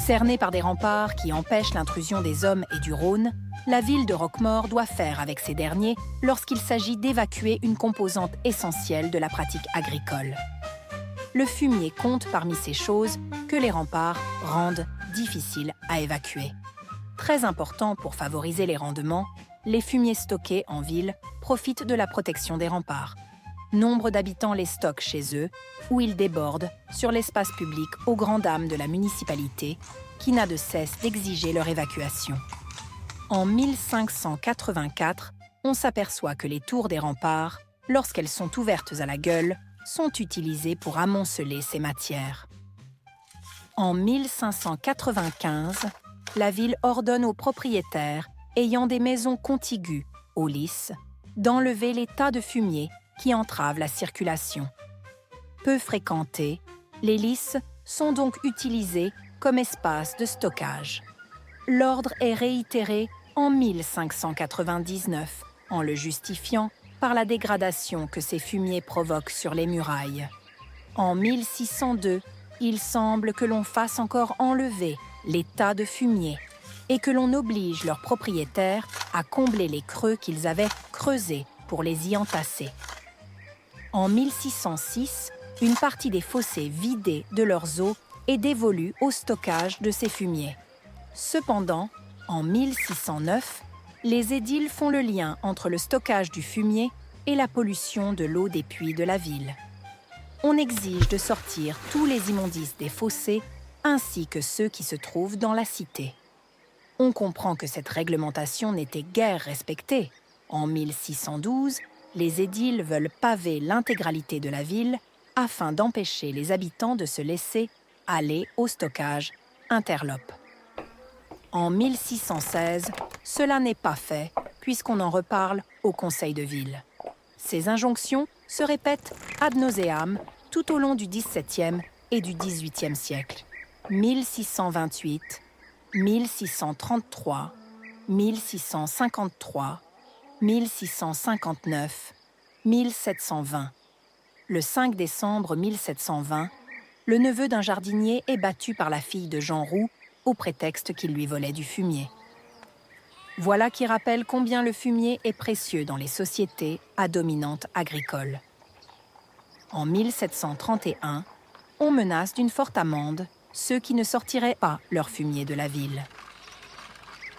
Cernée par des remparts qui empêchent l'intrusion des hommes et du Rhône, la ville de Roquemaure doit faire avec ces derniers lorsqu'il s'agit d'évacuer une composante essentielle de la pratique agricole. Le fumier compte parmi ces choses que les remparts rendent difficiles à évacuer. Très important pour favoriser les rendements, les fumiers stockés en ville profitent de la protection des remparts. Nombre d'habitants les stockent chez eux, où ils débordent sur l'espace public aux grandes dames de la municipalité, qui n'a de cesse d'exiger leur évacuation. En 1584, on s'aperçoit que les tours des remparts, lorsqu'elles sont ouvertes à la gueule, sont utilisées pour amonceler ces matières. En 1595, la ville ordonne aux propriétaires ayant des maisons contiguës aux lys d'enlever les tas de fumier qui entravent la circulation. Peu fréquentés, les lys sont donc utilisés comme espace de stockage. L'ordre est réitéré en 1599, en le justifiant par la dégradation que ces fumiers provoquent sur les murailles. En 1602, il semble que l'on fasse encore enlever les tas de fumier et que l'on oblige leurs propriétaires à combler les creux qu'ils avaient creusés pour les y entasser. En 1606, une partie des fossés vidés de leurs eaux est dévolue au stockage de ces fumiers. Cependant, en 1609, les édiles font le lien entre le stockage du fumier et la pollution de l'eau des puits de la ville. On exige de sortir tous les immondices des fossés ainsi que ceux qui se trouvent dans la cité. On comprend que cette réglementation n'était guère respectée. En 1612, les édiles veulent paver l'intégralité de la ville afin d'empêcher les habitants de se laisser aller au stockage interlope. En 1616, cela n'est pas fait puisqu'on en reparle au conseil de ville. Ces injonctions se répètent ad nauseam tout au long du XVIIe et du XVIIIe siècle. 1628, 1633, 1653, 1659, 1720. Le 5 décembre 1720, le neveu d'un jardinier est battu par la fille de Jean Roux au prétexte qu'il lui volait du fumier. Voilà qui rappelle combien le fumier est précieux dans les sociétés à dominante agricole. En 1731, on menace d'une forte amende ceux qui ne sortiraient pas leur fumier de la ville.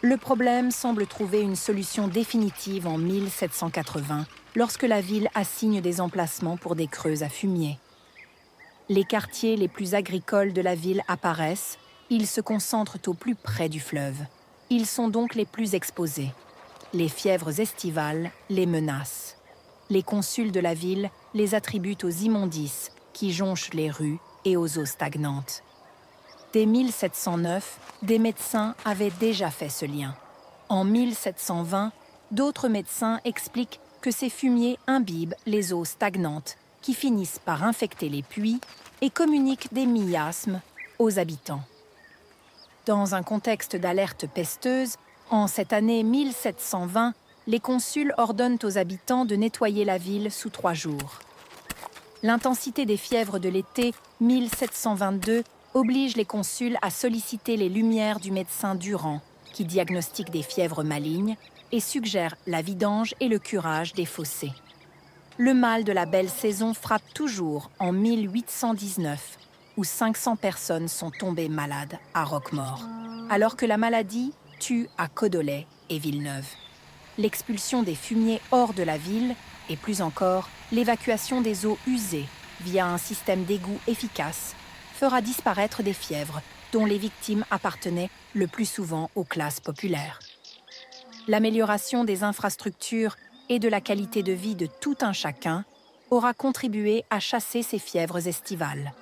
Le problème semble trouver une solution définitive en 1780, lorsque la ville assigne des emplacements pour des creux à fumier. Les quartiers les plus agricoles de la ville apparaissent, ils se concentrent au plus près du fleuve. Ils sont donc les plus exposés. Les fièvres estivales les menacent. Les consuls de la ville les attribuent aux immondices qui jonchent les rues et aux eaux stagnantes. Dès 1709, des médecins avaient déjà fait ce lien. En 1720, d'autres médecins expliquent que ces fumiers imbibent les eaux stagnantes qui finissent par infecter les puits et communiquent des miasmes aux habitants. Dans un contexte d'alerte pesteuse, en cette année 1720, les consuls ordonnent aux habitants de nettoyer la ville sous 3 jours. L'intensité des fièvres de l'été 1722 oblige les consuls à solliciter les lumières du médecin Durand, qui diagnostique des fièvres malignes et suggère la vidange et le curage des fossés. Le mal de la belle saison frappe toujours en 1819, où 500 personnes sont tombées malades à Roquemaure, alors que la maladie tue à Codolet et Villeneuve. L'expulsion des fumiers hors de la ville, et plus encore, l'évacuation des eaux usées via un système d'égout efficace, fera disparaître des fièvres dont les victimes appartenaient le plus souvent aux classes populaires. L'amélioration des infrastructures et de la qualité de vie de tout un chacun aura contribué à chasser ces fièvres estivales.